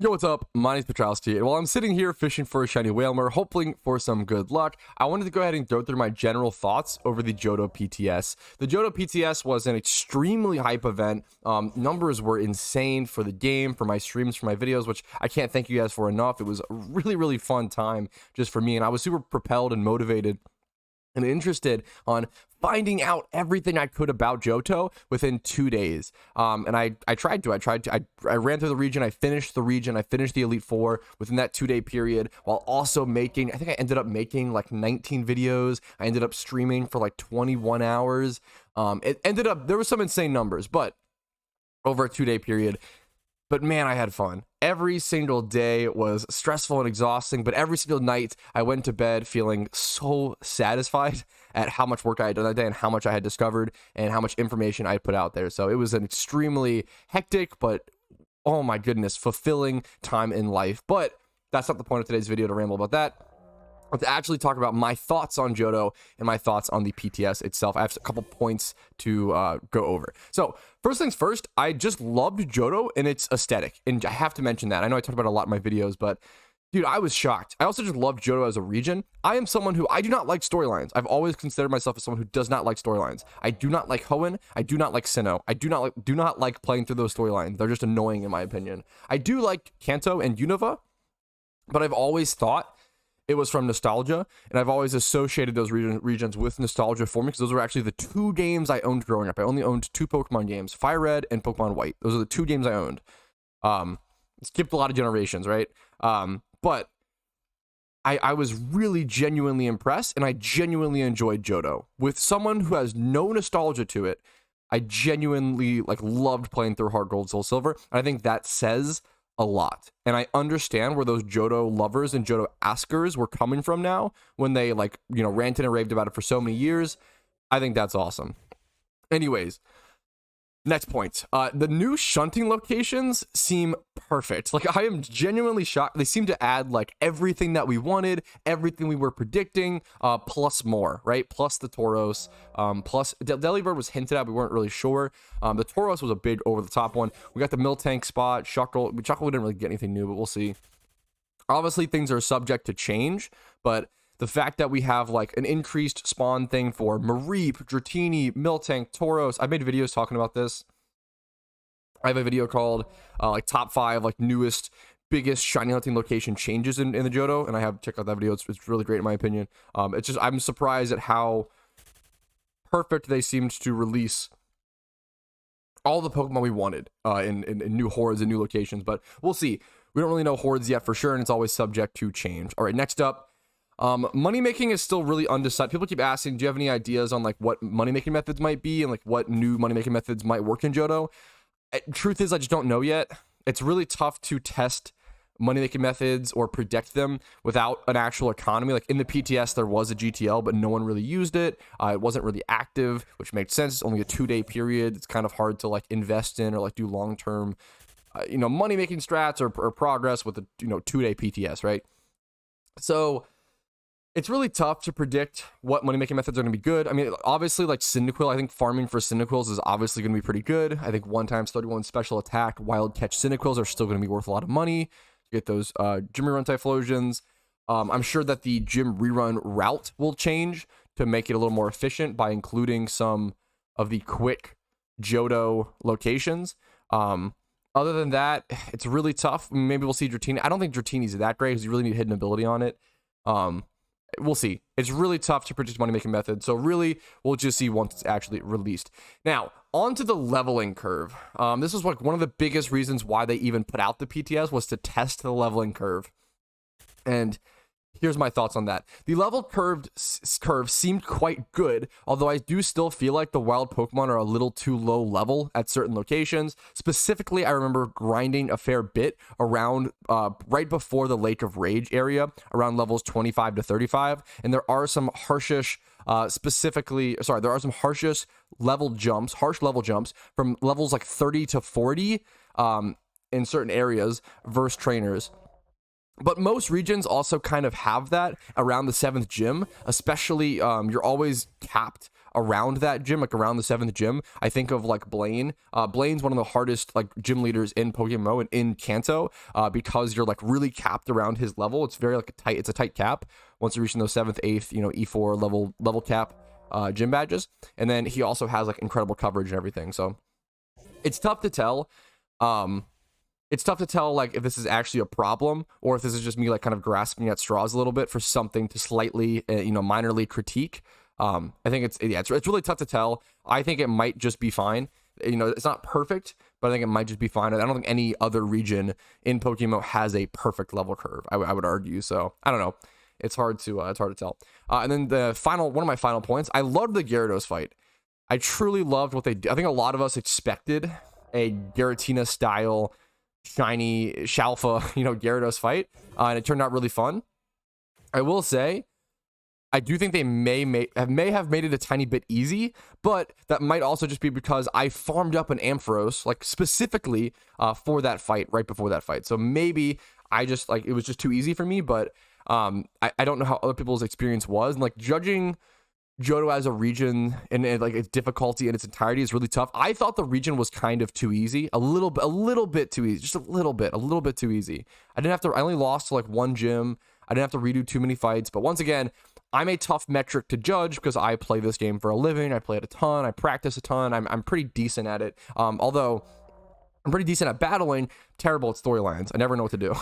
Yo, what's up? My name's Patrouski, and while I'm sitting here fishing for a shiny whaler, hoping for some good luck, I wanted to go ahead and go through my general thoughts over the Johto PTS. The Johto PTS was an extremely hype event. Numbers were insane for the game, for my streams, for my videos, which I can't thank you guys for enough. It was a really fun time just for me, and I was super propelled and motivated and interested on finding out everything I could about Johto within 2 days. And I ran through the region, I finished the Elite Four within that 2-day period, while also making, I think I ended up making like 19 videos. I ended up streaming for like 21 hours. There was some insane numbers, but over a 2-day period. But man, I had fun. Every single day was stressful and exhausting, but every single night I went to bed feeling so satisfied at how much work I had done that day and how much I had discovered and how much information I had put out there. So it was an extremely hectic, but oh my goodness, fulfilling time in life. But that's not the point of today's video, to ramble about that. To actually talk about my thoughts on Johto and my thoughts on the PTS itself. I have a couple points to go over. So first things first, I just loved Johto and its aesthetic, and I have to mention that. I know I talked about it a lot in my videos, but dude, I was shocked. I also just loved Johto as a region. I am someone who, I do not like storylines. I've always considered myself as someone who does not like storylines. I do not like Hoenn. I do not like Sinnoh. I do not like playing through those storylines. They're just annoying in my opinion. I do like Kanto and Unova, but I've always thought it was from nostalgia, and I've always associated those regions with nostalgia for me, because those were actually the 2 games I owned growing up. I only owned 2 Pokemon games, Fire Red and Pokemon White. Those are the 2 games I owned. Skipped a lot of generations, right? But I was really genuinely impressed, and I genuinely enjoyed Johto. With someone who has no nostalgia to it, I genuinely loved playing through Heart Gold, Soul Silver, and I think that says a lot. And I understand where those Johto lovers and Johto askers were coming from now, when they ranted and raved about it for so many years. I think that's awesome. Anyways, next point. The new shunting locations seem perfect. I am genuinely shocked. They seem to add everything that we wanted, everything we were predicting, plus more, right? Plus the Tauros, plus Delibird was hinted at, we weren't really sure. The Tauros was a big over the top one. We got the Miltank spot, Shuckle. We didn't really get anything new, but we'll see. Obviously, things are subject to change, but the fact that we have an increased spawn thing for Mareep, Dratini, Miltank, Tauros. I made videos talking about this. I have a video called top 5 newest, biggest shiny hunting location changes in the Johto, and I have checked out that video. It's really great in my opinion. It's just, I'm surprised at how perfect they seemed to release all the Pokemon we wanted in new hordes and new locations, but we'll see. We don't really know hordes yet for sure, and it's always subject to change. All right, next up. Money making is still really undecided. People keep asking, do you have any ideas on what money making methods might be and what new money making methods might work in Johto? Truth is, I just don't know yet. It's really tough to test money making methods or predict them without an actual economy. In the PTS, there was a GTL, but no one really used it. It wasn't really active, which makes sense. It's only a 2-day period. It's kind of hard to invest in or do long-term, money making strats or progress with a 2-day PTS, right? So it's really tough to predict what money-making methods are going to be good. I mean, obviously, Cyndaquil, I think farming for Cyndaquils is obviously going to be pretty good. I think 1x31 special attack wild catch Cyndaquils are still going to be worth a lot of money. You get those gym rerun Typhlosions. I'm sure that the gym rerun route will change to make it a little more efficient by including some of the quick Johto locations. Other than that, it's really tough. Maybe we'll see Dratini. I don't think Dratini's that great because you really need hidden ability on it. We'll see. It's really tough to predict money-making methods, so really, we'll just see once it's actually released. Now, on to the leveling curve. This was one of the biggest reasons why they even put out the PTS, was to test the leveling curve. And here's my thoughts on that. The level curve seemed quite good, although I do still feel like the wild Pokemon are a little too low level at certain locations. Specifically, I remember grinding a fair bit around right before the Lake of Rage area, around levels 25 to 35, and there are some harsh level jumps from levels 30 to 40 in certain areas versus trainers. But most regions also kind of have that around the 7th gym, especially you're always capped around that gym, like around the 7th gym. I think of like Blaine. Blaine's one of the hardest like gym leaders in PokeMMO and in Kanto, because you're like really capped around his level. It's very like it's a tight cap once you're reaching those 7th, 8th, you know, E4 level cap gym badges. And then he also has like incredible coverage and everything. So it's tough to tell. It's tough to tell like if this is actually a problem or if this is just me like kind of grasping at straws a little bit for something to slightly, you know, minorly critique. I think it's really tough to tell. I think it might just be fine. You know, it's not perfect, but I think it might just be fine. I don't think any other region in PokeMMO has a perfect level curve, I would argue. So I don't know. It's hard to tell. And then one of my final points, I loved the Gyarados fight. I truly loved what they did. I think a lot of us expected a Giratina style shiny Shalfa, you know, Gyarados fight, and it turned out really fun. I will say, I do think they may have made it a tiny bit easy, but that might also just be because I farmed up an Ampharos, like specifically for that fight, right before that fight. So maybe I just like it was just too easy for me, but I don't know how other people's experience was, and like judging Johto as a region and like its difficulty in its entirety is really tough. I thought the region was kind of too easy, a little bit too easy, just a little bit too easy. I only lost to like one gym. I didn't have to redo too many fights, but once again, I'm a tough metric to judge because I play this game for a living. I play it a ton. I practice a ton. I'm pretty decent at it. Although I'm pretty decent at battling, terrible at storylines. I never know what to do.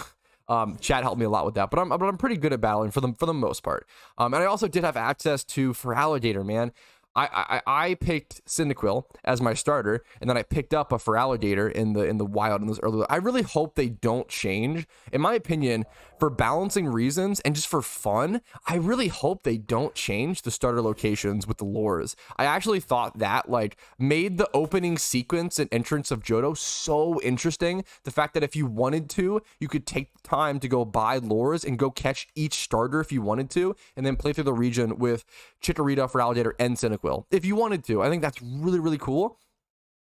Chat helped me a lot with that, but I'm pretty good at battling for the most part. And I also did have access to Feraligatr, man. I picked Cyndaquil as my starter, and then I picked up a Feraligatr in the wild in those early. I really hope they don't change. In my opinion, for balancing reasons and just for fun, I really hope they don't change the starter locations with the lures. I actually thought that like made the opening sequence and entrance of Johto so interesting. The fact that if you wanted to, you could take the time to go buy lures and go catch each starter if you wanted to, and then play through the region with Chikorita, Feraligatr, and Cyndaquil if you wanted to. I think that's really, really cool.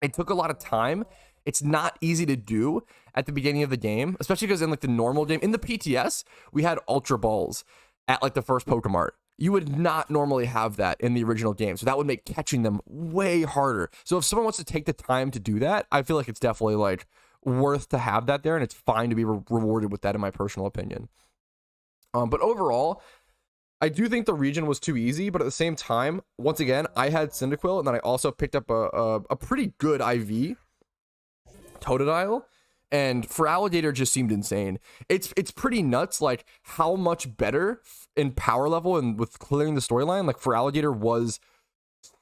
It took a lot of time. It's not easy to do at the beginning of the game, especially because in like the normal game, in the PTS, we had Ultra Balls at like the first Pokemart. You would not normally have that in the original game, so that would make catching them way harder. So if someone wants to take the time to do that, I feel like it's definitely like worth to have that there, and it's fine to be rewarded with that in my personal opinion. But overall, I do think the region was too easy, but at the same time, once again, I had Cyndaquil, and then I also picked up a pretty good IV, Totodile, and Feraligatr just seemed insane. It's pretty nuts, like how much better in power level and with clearing the storyline, like Feraligatr was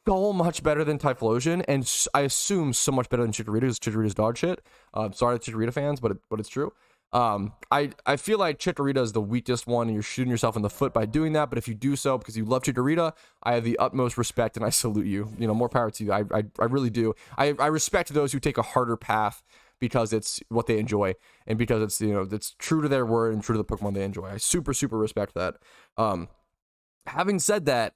so much better than Typhlosion, and I assume so much better than Chikorita, because Chikorita's dog shit. Sorry to Chikorita fans, but it's true. I feel like Chikorita is the weakest one, and you're shooting yourself in the foot by doing that. But if you do so because you love Chikorita, I have the utmost respect and I salute you. You know, more power to you. I really do. I respect those who take a harder path because it's what they enjoy and because it's, you know, it's true to their word and true to the Pokemon they enjoy. I super respect that. Having said that,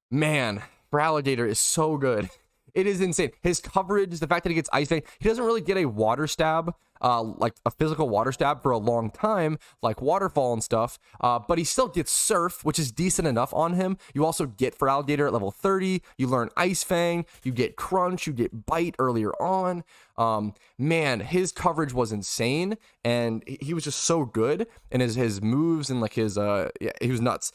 man, Feraligatr is so good. It is insane. His coverage, the fact that he gets Ice Fang, he doesn't really get a water stab, like a physical water stab for a long time, like Waterfall and stuff, but he still gets Surf, which is decent enough on him. You also get Feraligatr at level 30, you learn Ice Fang, you get Crunch, you get Bite earlier on. Man, his coverage was insane, and he was just so good, and his moves and like his, yeah, he was nuts.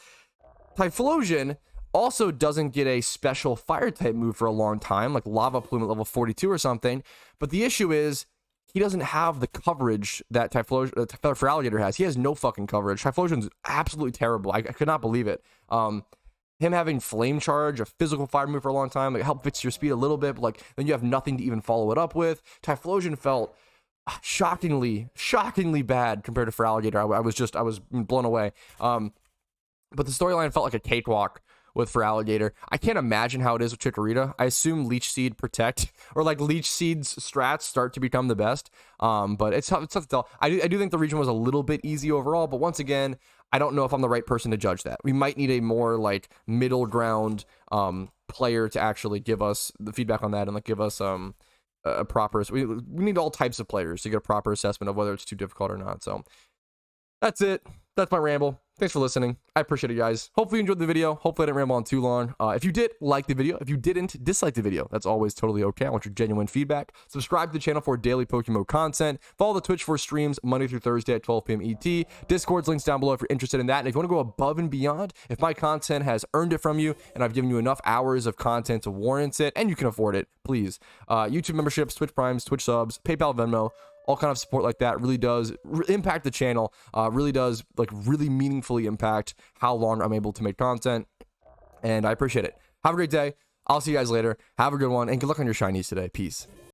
Typhlosion also doesn't get a special fire type move for a long time, like Lava Plume at level 42 or something. But the issue is he doesn't have the coverage that Feraligatr has. He has no fucking coverage. Typhlosion's absolutely terrible. I could not believe it. Him having Flame Charge, a physical fire move for a long time, like help fix your speed a little bit, but like then you have nothing to even follow it up with. Typhlosion felt shockingly bad compared to Feraligatr. I was blown away. But the storyline felt like a cakewalk with Feraligatr. I can't imagine how it is with Chikorita. I assume Leech Seed Protect or like Leech Seed's strats start to become the best. But it's tough to tell. I do think the region was a little bit easy overall, but once again, I don't know if I'm the right person to judge that. We might need a more like middle ground player to actually give us the feedback on that and like give us a proper. We need all types of players to get a proper assessment of whether it's too difficult or not. So that's it. that's my ramble. Thanks for listening. I appreciate it, guys. Hopefully you enjoyed the video. Hopefully I didn't ramble on too long. If you did, like the video. If you didn't, dislike the video. That's always totally okay. I want your genuine feedback. Subscribe to the channel for daily PokeMMO content. Follow the Twitch for streams Monday through Thursday at 12 p.m. ET. Discord's links down below if you're interested in that. And if you want to go above and beyond, if my content has earned it from you and I've given you enough hours of content to warrant it and you can afford it, please. YouTube memberships, Twitch Primes, Twitch subs, PayPal, Venmo, all kind of support like that really does impact the channel, really does like really meaningfully impact how long I'm able to make content, and I appreciate it. Have a great day. I'll see you guys later. Have a good one, and good luck on your shinies today. Peace.